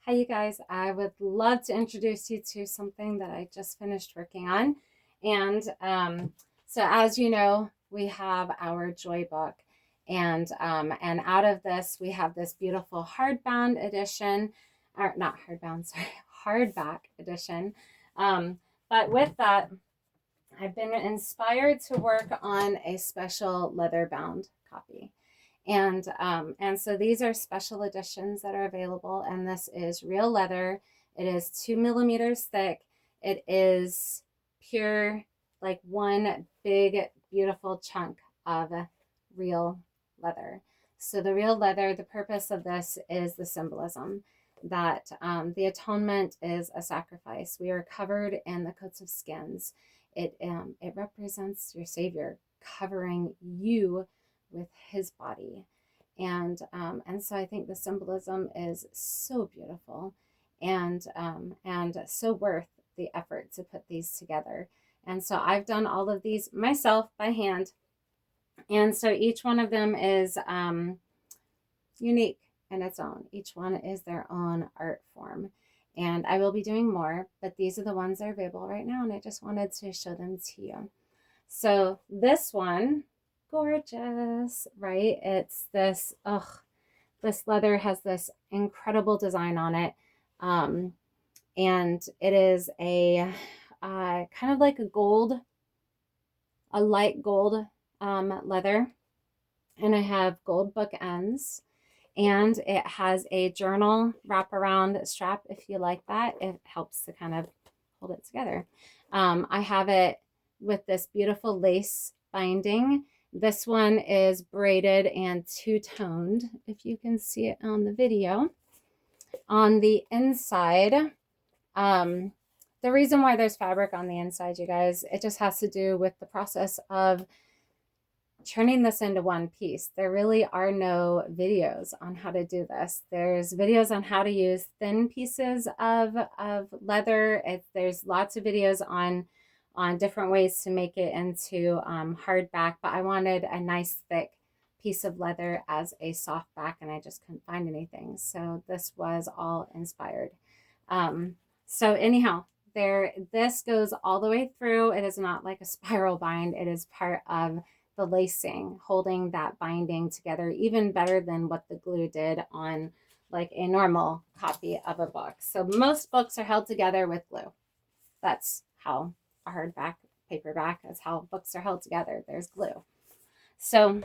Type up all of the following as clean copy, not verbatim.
Hi, you guys. I would love to introduce you to something that I just finished working on. And as you know, we have our Joy book. And out of this, we have this beautiful hardbound edition, or not hardbound, sorry, hardback edition. But with that, I've been inspired to work on a special leather bound copy. And so these are special editions that are available, and this is real leather. It is 2 millimeters thick. It is pure, like one big, beautiful chunk of real leather. So the real leather, the purpose of this is the symbolism that the atonement is a sacrifice. We are covered in the coats of skins. It represents your Savior covering you with his body. And so I think the symbolism is so beautiful and so worth the effort to put these together. And so I've done all of these myself by hand. And so each one of them is unique in its own. Each one is their own art form. And I will be doing more, but these are the ones that are available right now. And I just wanted to show them to you. So this one, gorgeous, right? It's this, this leather has this incredible design on it. And it is a kind of like a light gold leather. And I have gold bookends. And it has a journal wraparound strap if you like that. It helps to kind of hold it together. I have it with this beautiful lace binding. This one is braided and two-toned, if you can see it on the video. On the inside, the reason why there's fabric on the inside, you guys, it just has to do with the process of turning this into one piece. There really are no videos on how to do this. There's videos on how to use thin pieces of leather. There's lots of videos on different ways to make it into hardback, but I wanted a nice thick piece of leather as a soft back, and I just couldn't find anything. So this was all inspired. So anyhow, this goes all the way through. It is not like a spiral bind. It is part of the lacing, holding that binding together even better than what the glue did on like a normal copy of a book. So most books are held together with glue. That's how a hardback, paperback is how books are held together. There's glue. So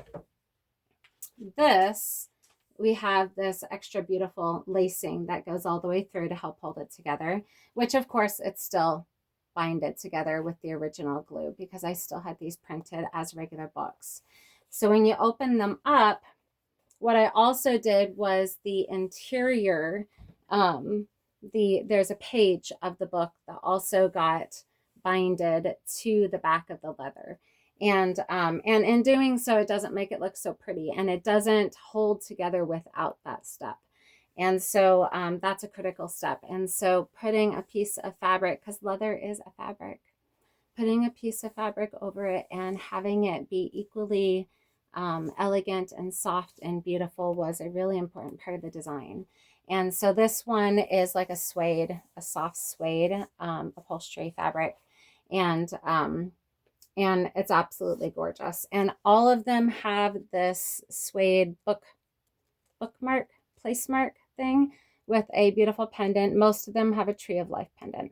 we have this extra beautiful lacing that goes all the way through to help hold it together, which of course it's still bind it together with the original glue because I still had these printed as regular books. So when you open them up, what I also did was the interior, there's a page of the book that also got binded to the back of the leather. And in doing so, it doesn't make it look so pretty, and it doesn't hold together without that step. And so that's a critical step. And so putting a piece of fabric, because leather is a fabric, putting a piece of fabric over it and having it be equally elegant and soft and beautiful was a really important part of the design. And so this one is like a suede, a soft suede upholstery fabric. And it's absolutely gorgeous. And all of them have this suede bookmark, placemark thing with a beautiful pendant. Most of them have a Tree of Life pendant.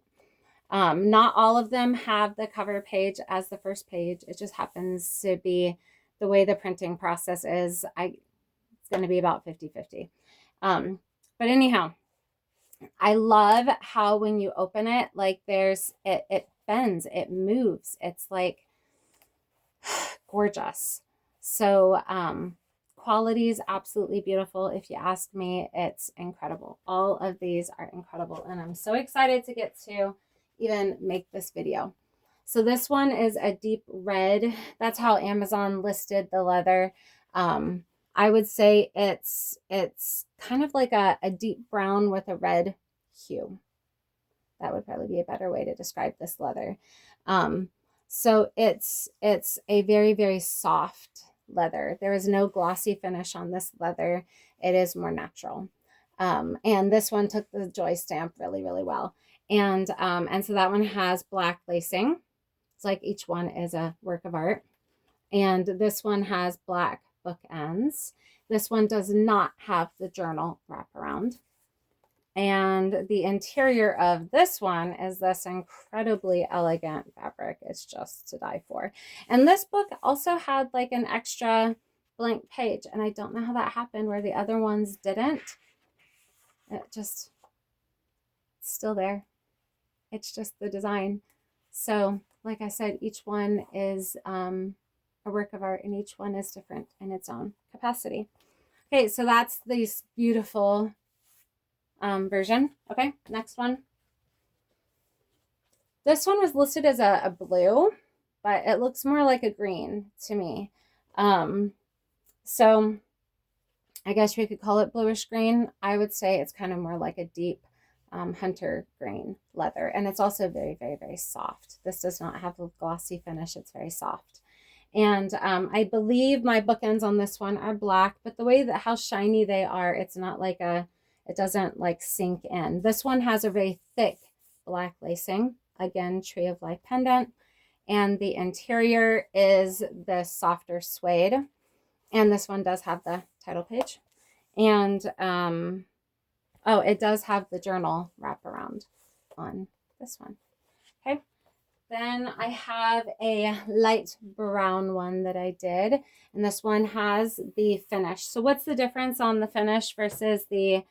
Not all of them have the cover page as the first page. It just happens to be the way the printing process is. It's going to be about 50-50. But anyhow, I love how when you open it, like it bends, it moves. It's like gorgeous. So quality is absolutely beautiful. If you ask me, it's incredible. All of these are incredible, and I'm so excited to get to even make this video. So this one is a deep red. That's how Amazon listed the leather. I would say it's kind of like a deep brown with a red hue. That would probably be a better way to describe this leather. So it's a very, very soft leather. There is no glossy finish on this leather. It is more natural. And this one took the joy stamp really, really well. And so that one has black lacing. It's like each one is a work of art. And this one has black bookends. This one does not have the journal wraparound. And the interior of this one is this incredibly elegant fabric. It's just to die for. And this book also had like an extra blank page. And I don't know how that happened where the other ones didn't. It just, it's still there. It's just the design. So like I said, each one is a work of art and each one is different in its own capacity. Okay, so that's this beautiful version. Okay, next one. This one was listed as a blue, but it looks more like a green to me. So I guess we could call it bluish green. I would say it's kind of more like a deep hunter green leather. And it's also very, very, very soft. This does not have a glossy finish. It's very soft. And I believe my bookends on this one are black, but the way that how shiny they are, it's not like it doesn't like sink in. This one has a very thick black lacing. Again, Tree of Life pendant. And the interior is the softer suede. And this one does have the title page. And oh, it does have the journal wraparound on this one. Okay. Then I have a light brown one that I did. And this one has the finish. So what's the difference on the finish versus the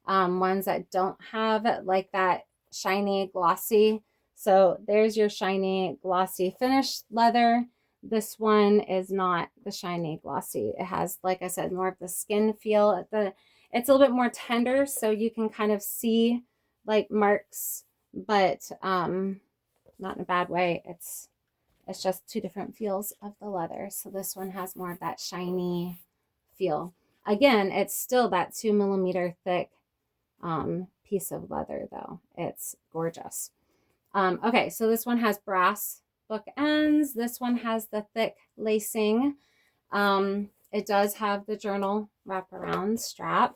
ones that don't have like that shiny glossy? So there's your shiny glossy finished leather. This one is not the shiny glossy. It has, like I said, more of the skin feel. It's a little bit more tender, so you can kind of see like marks, but not in a bad way. It's just two different feels of the leather. So this one has more of that shiny feel. Again, it's still that 2 millimeter thick piece of leather though. It's gorgeous. Okay, so this one has brass bookends. This one has the thick lacing. It does have the journal wraparound strap.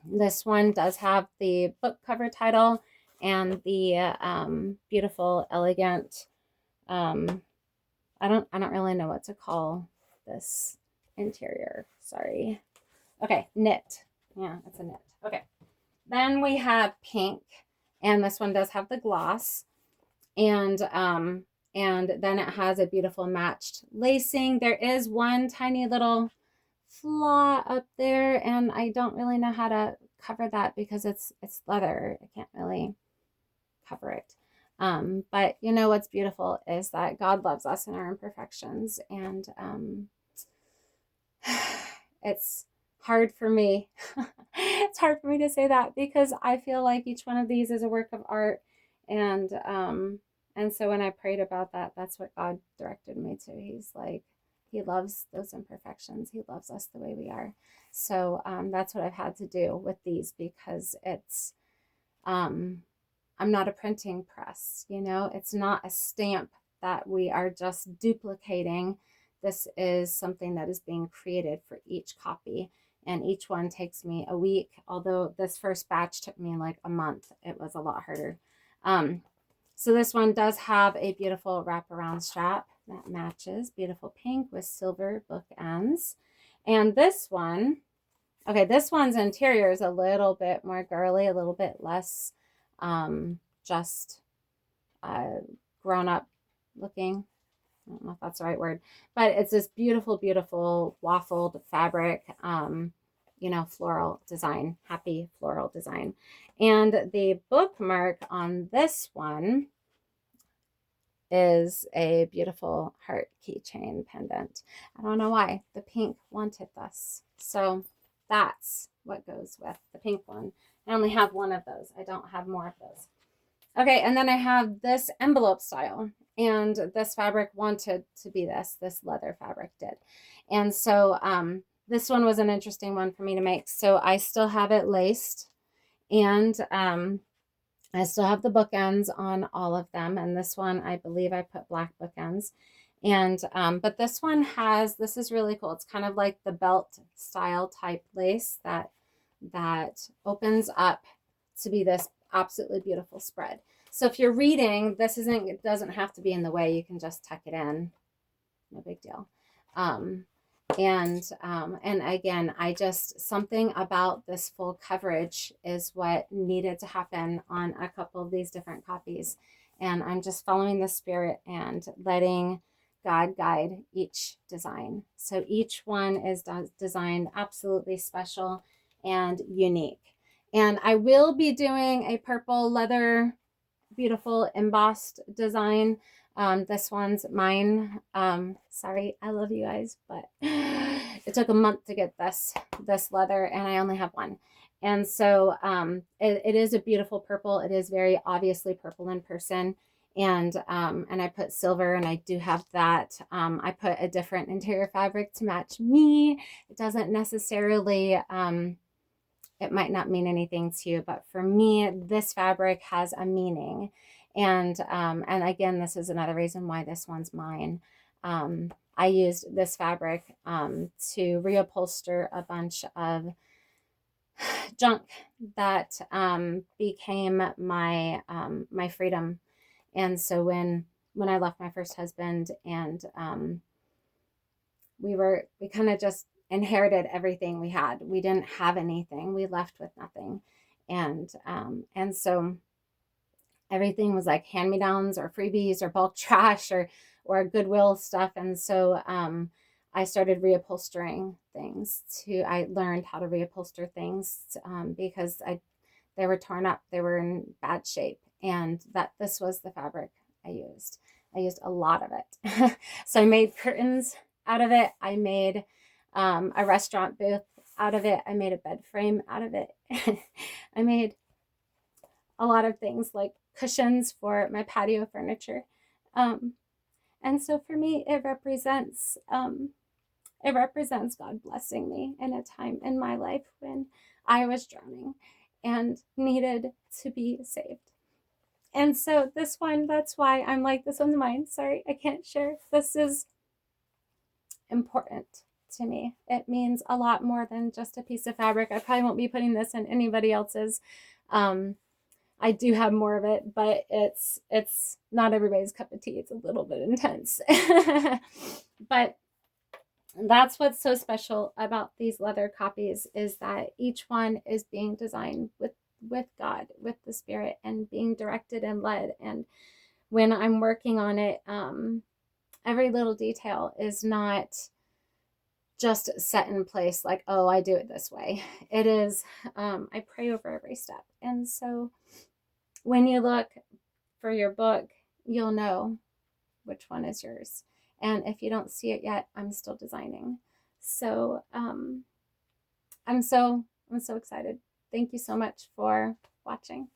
This one does have the book cover title and the beautiful, elegant. I don't really know what to call this interior. Sorry. Okay, knit. Yeah, it's a knit. Okay. Then we have pink, and this one does have the gloss, and then it has a beautiful matched lacing. There is one tiny little flaw up there, and I don't really know how to cover that because it's leather. I can't really cover it. But you know what's beautiful is that God loves us in our imperfections, and it's hard for me. It's hard for me to say that because I feel like each one of these is a work of art, and so when I prayed about that, that's what God directed me to. He's like, He loves those imperfections. He loves us the way we are. So that's what I've had to do with these because it's I'm not a printing press, you know, it's not a stamp that we are just duplicating. This is something that is being created for each copy, and each one takes me a week. Although this first batch took me like a month, it was a lot harder. So this one does have a beautiful wraparound strap that matches, beautiful pink with silver bookends. And this one, okay, this one's interior is a little bit more girly, a little bit less just grown up looking. I don't know if that's the right word, but it's this beautiful, beautiful waffled fabric, you know, floral design, happy floral design. And the bookmark on this one is a beautiful heart keychain pendant. I don't know why the pink wanted this. So that's what goes with the pink one. I only have one of those. I don't have more of those. Okay, and then I have this envelope style, and this fabric wanted to be this leather fabric did. And so this one was an interesting one for me to make. So I still have it laced, and I still have the bookends on all of them. And this one, I believe I put black bookends. And but this one has, this is really cool. It's kind of like the belt style type lace that that opens up to be this absolutely beautiful spread. So if you're reading, it doesn't have to be in the way. You can just tuck it in. No big deal. Um, and again, something about this full coverage is what needed to happen on a couple of these different copies. And I'm just following the spirit and letting God guide each design. So each one is designed absolutely special and unique. And I will be doing a purple leather, beautiful embossed design. This one's mine. Sorry, I love you guys, but it took a month to get this leather, and I only have one. And so it is a beautiful purple. It is very obviously purple in person. And I put silver, and I do have that. I put a different interior fabric to match me. It doesn't necessarily it might not mean anything to you, but for me, this fabric has a meaning. And again, this is another reason why this one's mine. I used this fabric to reupholster a bunch of junk that became my my freedom. And so when I left my first husband, and we kind of just inherited everything we had. We didn't have anything. We left with nothing. And so everything was like hand-me-downs or freebies or bulk trash or Goodwill stuff. And so I started reupholstering things. I learned how to reupholster things because they were torn up. They were in bad shape. And this was the fabric I used. I used a lot of it. So I made curtains out of it. I made a restaurant booth out of it. I made a bed frame out of it. I made a lot of things like cushions for my patio furniture. And so for me, it represents God blessing me in a time in my life when I was drowning and needed to be saved. And so this one, that's why I'm like, this one's mine. Sorry, I can't share. This is important to me. It means a lot more than just a piece of fabric. I probably won't be putting this in anybody else's. I do have more of it, but it's not everybody's cup of tea. It's a little bit intense. But that's what's so special about these leather copies, is that each one is being designed with God, with the Spirit, and being directed and led. And when I'm working on it, every little detail is not just set in place like, oh, I do it this way. It is, I pray over every step. And so when you look for your book, you'll know which one is yours. And if you don't see it yet, I'm still designing. So I'm so excited. Thank you so much for watching.